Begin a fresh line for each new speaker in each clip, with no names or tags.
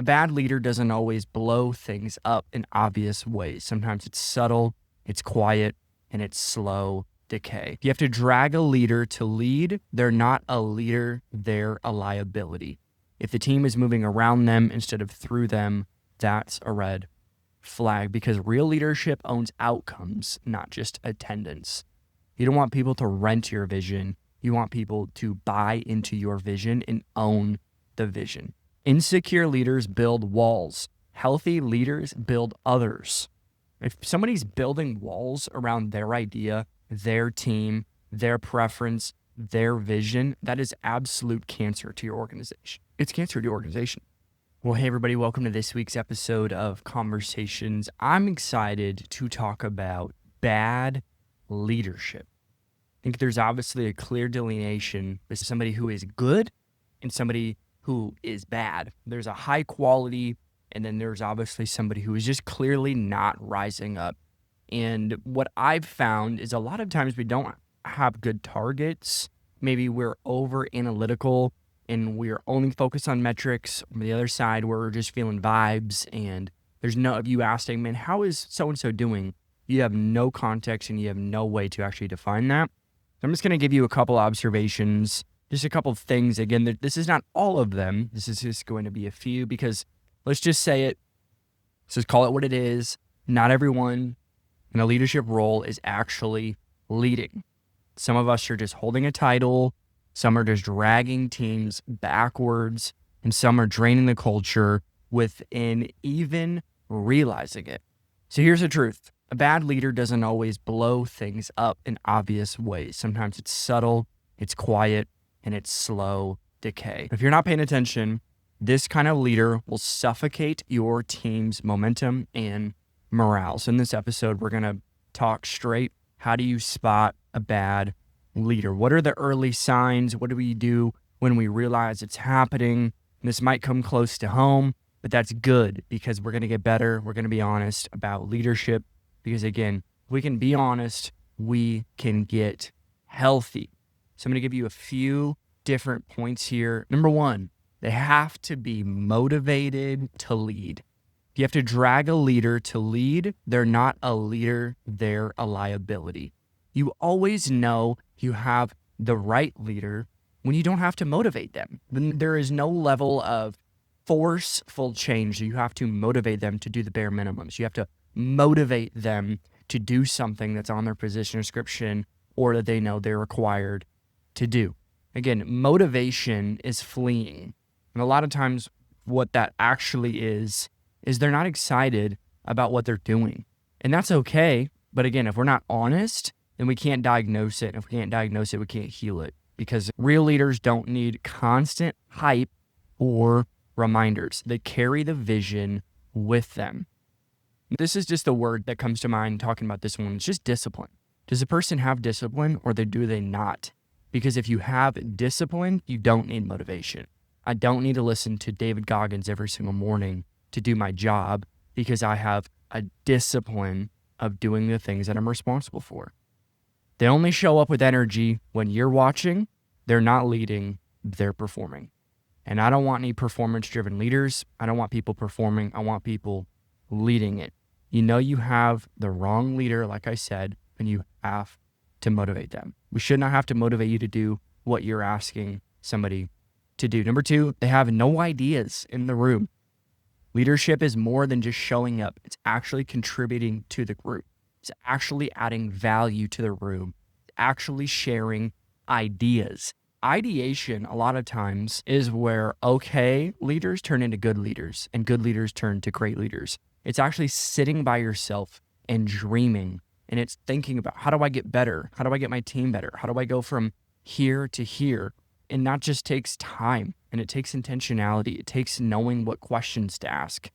bad leader doesn't always blow things up in obvious ways. Sometimes it's subtle, it's quiet, and it's slow decay. If you have to drag a leader to lead, they're not a leader, they're a liability. If the team is moving around them instead of through them, that's a red flag, because real leadership owns outcomes, not just attendance. You don't want people to rent your vision. You want people to buy into your vision and own the vision. Insecure leaders build walls. Healthy leaders build others. If somebody's building walls around their idea, their team, their preference, their vision, that is absolute cancer to your organization. It's cancer to your organization. Well, hey everybody, welcome to this week's episode of Conversations. I'm excited to talk about bad leadership. I think there's obviously a clear delineation with somebody who is good and somebody who is bad. There's a high quality, and then there's obviously somebody who is just clearly not rising up. And what I've found is a lot of times we don't have good targets. Maybe we're over analytical and we're only focused on metrics. On the other side, we're just feeling vibes, and there's no, if you ask them, man, how is so-and-so doing? You have no context and you have no way to actually define that. So I'm just going to give you a couple observations, just a couple of things. Again, this is not all of them. This is just going to be a few, because let's just say it. Let's just call it what it is. Not everyone in a leadership role is actually leading. Some of us are just holding a title. Some are just dragging teams backwards, and some are draining the culture within even realizing it. So here's the truth. A bad leader doesn't always blow things up in obvious ways. Sometimes it's subtle, it's quiet, and it's slow decay. If you're not paying attention, this kind of leader will suffocate your team's momentum and morale. So in this episode, we're going to talk straight. How do you spot a bad leader? What are the early signs? What do we do when we realize it's happening? And this might come close to home, but that's good, because we're going to get better. We're going to be honest about leadership, because again, if we can be honest, we can get healthy. So I'm going to give you a few different points here. Number one, they have to be motivated to lead. If you have to drag a leader to lead, they're not a leader, they're a liability. You always know you have the right leader when you don't have to motivate them. Then there is no level of forceful change. You have to motivate them to do the bare minimums. You have to motivate them to do something that's on their position description or that they know they're required to do. Again, motivation is fleeing. And a lot of times what that actually is they're not excited about what they're doing. And that's okay. But again, if we're not honest, then we can't diagnose it. If we can't diagnose it, we can't heal it, because real leaders don't need constant hype or reminders. They carry the vision with them. This is just the word that comes to mind talking about this one. It's just discipline. Does a person have discipline, or do they not? Because if you have discipline, you don't need motivation. I don't need to listen to David Goggins every single morning to do my job, because I have a discipline of doing the things that I'm responsible for. They only show up with energy when you're watching. They're not leading, they're performing. And I don't want any performance-driven leaders. I don't want people performing. I want people leading it. You know you have the wrong leader, like I said, and you have to motivate them. We should not have to motivate you to do what you're asking somebody to do. Number two, they have no ideas in the room. Leadership is more than just showing up. It's actually contributing to the group. It's actually adding value to the room. It's actually sharing ideas. Ideation, a lot of times, is where okay leaders turn into good leaders and good leaders turn to great leaders. It's actually sitting by yourself and dreaming, and it's thinking about, how do I get better? How do I get my team better? How do I go from here to here? And that just takes time, and it takes intentionality. It takes knowing what questions to ask.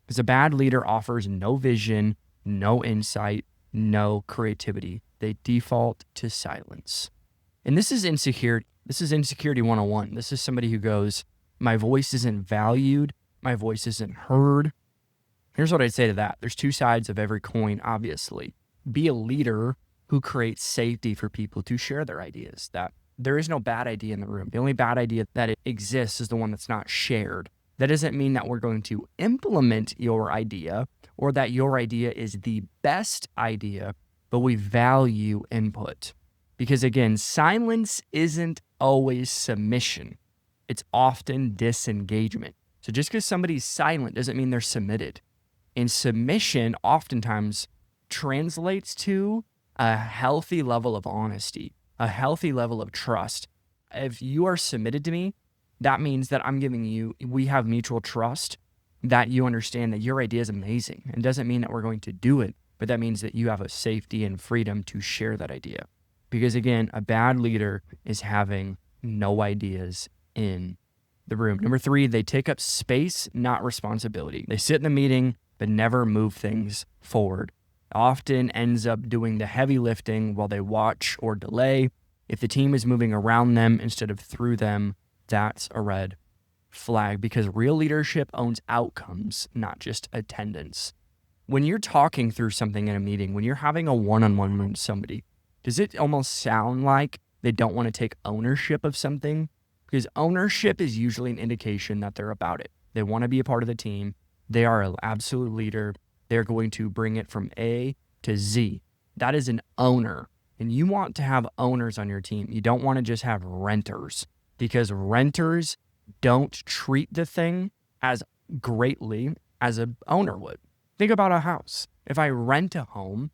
Because a bad leader offers no vision, no insight, no creativity. They default to silence. And this is insecurity. This is insecurity 101. This is somebody who goes, my voice isn't valued. My voice isn't heard. Here's what I'd say to that. There's two sides of every coin, obviously. Be a leader who creates safety for people to share their ideas. That there is no bad idea in the room. The only bad idea that exists is the one that's not shared. That doesn't mean that we're going to implement your idea or that your idea is the best idea, but we value input. Because again, silence isn't always submission. It's often disengagement. So just because somebody's silent doesn't mean they're submitted. And submission oftentimes translates to a healthy level of honesty, a healthy level of trust. If you are submitted to me, that means that we have mutual trust, that you understand that your idea is amazing. It doesn't mean that we're going to do it, but that means that you have a safety and freedom to share that idea. Because again, a bad leader is having no ideas in the room. Number 3, they take up space, not responsibility. They sit in the meeting, but never move things forward. Often ends up doing the heavy lifting while they watch or delay. If the team is moving around them instead of through them, that's a red flag, because real leadership owns outcomes, not just attendance. When you're talking through something in a meeting, when you're having a one-on-one with somebody, does it almost sound like they don't want to take ownership of something? Because ownership is usually an indication that they're about it. They want to be a part of the team. They are an absolute leader. They're going to bring it from A to Z. That is an owner. And you want to have owners on your team. You don't want to just have renters, because renters don't treat the thing as greatly as an owner would. Think about a house. If I rent a home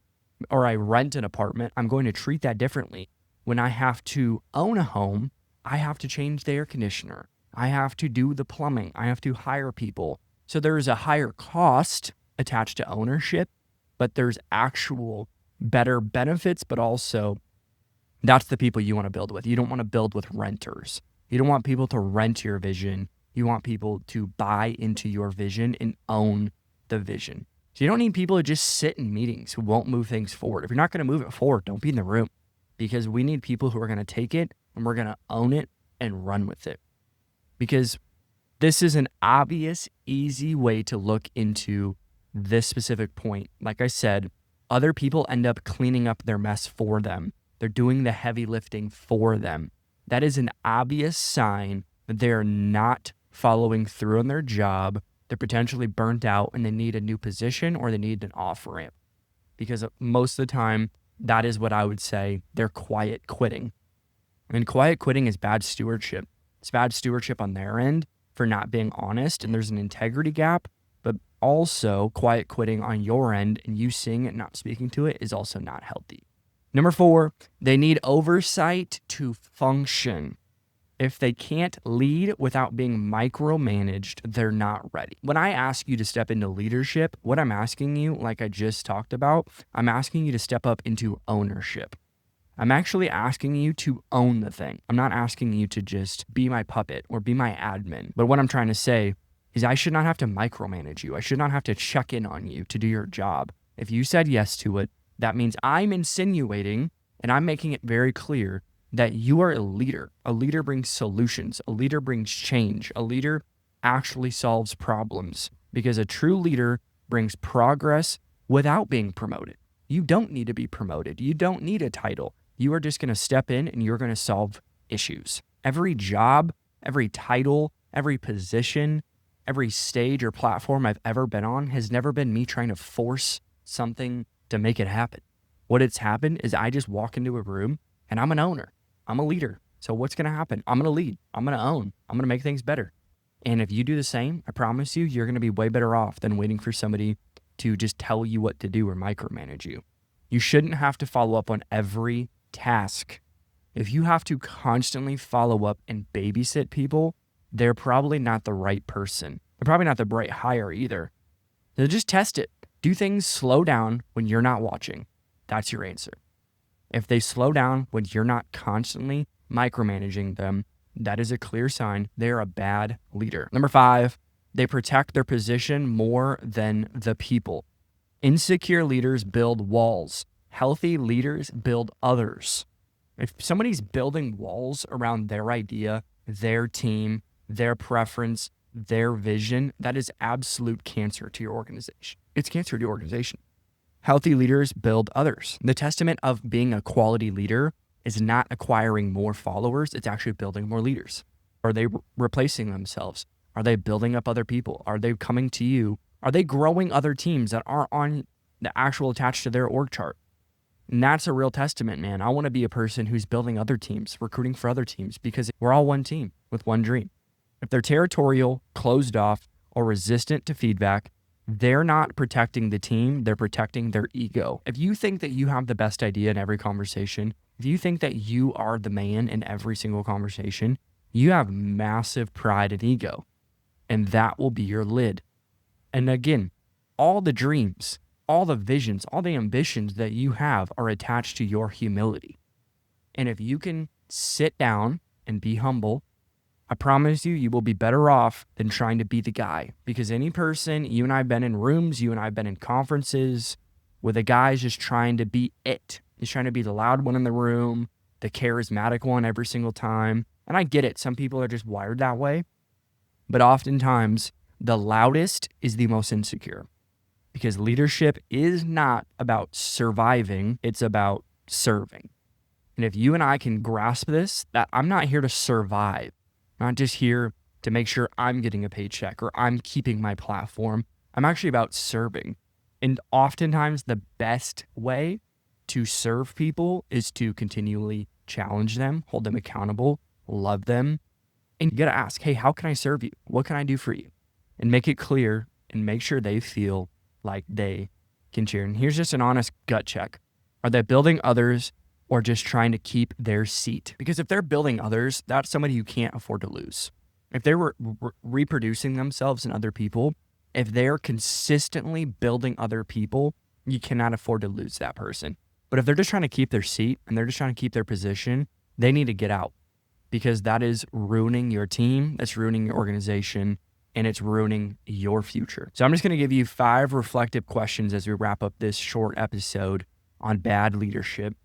or I rent an apartment, I'm going to treat that differently. When I have to own a home, I have to change the air conditioner. I have to do the plumbing. I have to hire people. So there's a higher cost attached to ownership, but there's actual better benefits, but also that's the people you want to build with. You don't want to build with renters. You don't want people to rent your vision. You want people to buy into your vision and own the vision. So you don't need people to just sit in meetings who won't move things forward. If you're not going to move it forward, don't be in the room, because we need people who are going to take it and we're going to own it and run with it. Because this is an obvious, easy way to look into this specific point. Like I said, other people end up cleaning up their mess for them. They're doing the heavy lifting for them. That is an obvious sign that they're not following through on their job. They're potentially burnt out and they need a new position or they need an off-ramp. Because most of the time, that is what I would say, they're quiet quitting. And quiet quitting is bad stewardship. It's bad stewardship on their end for not being honest, and there's an integrity gap, but also quiet quitting on your end and you seeing it, not speaking to it, is also not healthy. Number 4, they need oversight to function. If they can't lead without being micromanaged, they're not ready. When I ask you to step into leadership, what I'm asking you, like I just talked about, I'm asking you to step up into ownership. I'm actually asking you to own the thing. I'm not asking you to just be my puppet or be my admin. But what I'm trying to say is I should not have to micromanage you. I should not have to check in on you to do your job. If you said yes to it, that means I'm insinuating and I'm making it very clear that you are a leader. A leader brings solutions. A leader brings change. A leader actually solves problems, because a true leader brings progress without being promoted. You don't need to be promoted. You don't need a title. You are just going to step in and you're going to solve issues. Every job, every title, every position, every stage or platform I've ever been on has never been me trying to force something to make it happen. What it's happened is I just walk into a room and I'm an owner. I'm a leader. So what's going to happen? I'm going to lead. I'm going to own. I'm going to make things better. And if you do the same, I promise you, you're going to be way better off than waiting for somebody to just tell you what to do or micromanage you. You shouldn't have to follow up on every task. If you have to constantly follow up and babysit people, they're probably not the right person. They're probably not the right hire either. So just test it. Do things slow down when you're not watching. That's your answer. If they slow down when you're not constantly micromanaging them, that is a clear sign they're a bad leader. Number 5, they protect their position more than the people. Insecure leaders build walls. Healthy leaders build others. If somebody's building walls around their idea, their team, their preference, their vision, that is absolute cancer to your organization. It's cancer to your organization. Healthy leaders build others. The testament of being a quality leader is not acquiring more followers. It's actually building more leaders. Are they replacing themselves? Are they building up other people? Are they coming to you? Are they growing other teams that aren't on the actual attached to their org chart? And that's a real testament, man. I want to be a person who's building other teams, recruiting for other teams, because we're all one team with one dream. If they're territorial, closed off, or resistant to feedback, they're not protecting the team, they're protecting their ego. If you think that you have the best idea in every conversation, if you think that you are the man in every single conversation, you have massive pride and ego, and that will be your lid. And again, all the dreams, all the visions, all the ambitions that you have are attached to your humility. And if you can sit down and be humble, I promise you, you will be better off than trying to be the guy. Because any person, you and I have been in rooms, you and I have been in conferences where the guy's just trying to be it. He's trying to be the loud one in the room, the charismatic one every single time. And I get it. Some people are just wired that way. But oftentimes, the loudest is the most insecure. Because leadership is not about surviving, it's about serving. And if you and I can grasp this, that I'm not here to survive. Not just here to make sure I'm getting a paycheck or I'm keeping my platform. I'm actually about serving. And oftentimes the best way to serve people is to continually challenge them, hold them accountable, love them. And you got to ask, hey, how can I serve you? What can I do for you? And make it clear and make sure they feel like they can cheer. And here's just an honest gut check. Are they building others or just trying to keep their seat? Because if they're building others, that's somebody you can't afford to lose. If they were reproducing themselves in other people, if they're consistently building other people, you cannot afford to lose that person. But if they're just trying to keep their seat and they're just trying to keep their position, they need to get out, because that is ruining your team, that's ruining your organization, and it's ruining your future. So I'm just going to give you 5 reflective questions as we wrap up this short episode on bad leadership.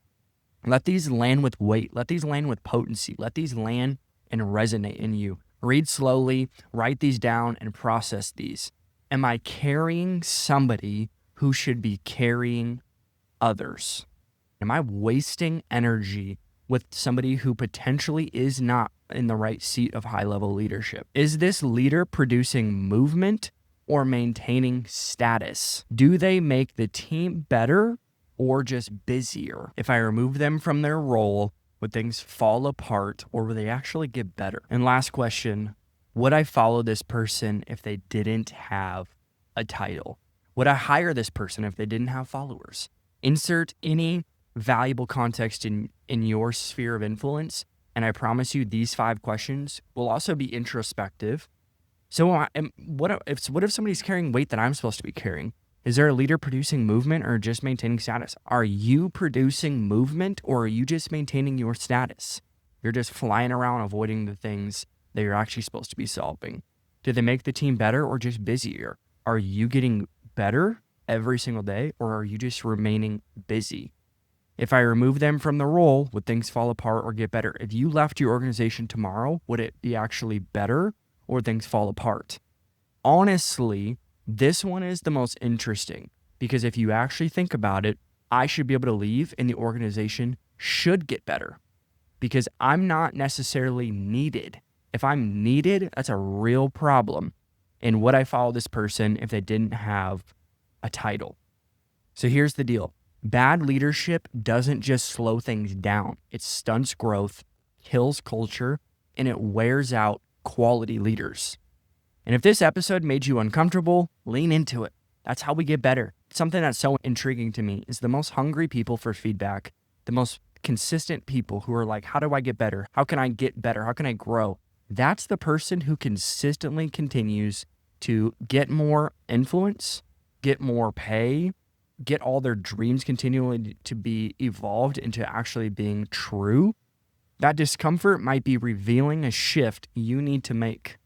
Let these land with weight. Let these land with potency. Let these land and resonate in you. Read slowly, write these down, and process these. Am I carrying somebody who should be carrying others? Am I wasting energy with somebody who potentially is not in the right seat of high-level leadership? Is this leader producing movement or maintaining status? Do they make the team better or just busier? If I remove them from their role, would things fall apart or would they actually get better? And last question, would I follow this person if they didn't have a title? Would I hire this person if they didn't have followers? Insert any valuable context in your sphere of influence, and I promise you these 5 questions will also be introspective. So what if somebody's carrying weight that I'm supposed to be carrying? Is there a leader producing movement or just maintaining status? Are you producing movement or are you just maintaining your status? You're just flying around avoiding the things that you're actually supposed to be solving. Do they make the team better or just busier? Are you getting better every single day or are you just remaining busy? If I remove them from the role, would things fall apart or get better? If you left your organization tomorrow, would it be actually better or would things fall apart? Honestly, this one is the most interesting because if you actually think about it, I should be able to leave and the organization should get better because I'm not necessarily needed. If I'm needed, that's a real problem. And would I follow this person if they didn't have a title? So here's the deal. Bad leadership doesn't just slow things down. It stunts growth, kills culture, and it wears out quality leaders. And if this episode made you uncomfortable, lean into it. That's how we get better. Something that's so intriguing to me is the most hungry people for feedback, the most consistent people who are like, how do I get better? How can I get better? How can I grow? That's the person who consistently continues to get more influence, get more pay, get all their dreams continually to be evolved into actually being true. That discomfort might be revealing a shift you need to make.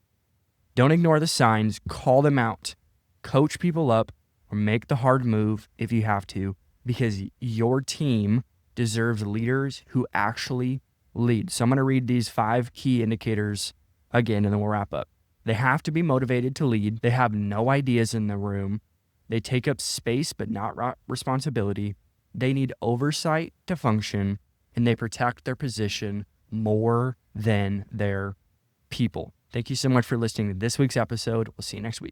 Don't ignore the signs, call them out, coach people up, or make the hard move if you have to, because your team deserves leaders who actually lead. So I'm going to read these 5 key indicators again, and then we'll wrap up. They have to be motivated to lead. They have no ideas in the room. They take up space but not responsibility. They need oversight to function, and they protect their position more than their people. Thank you so much for listening to this week's episode. We'll see you next week.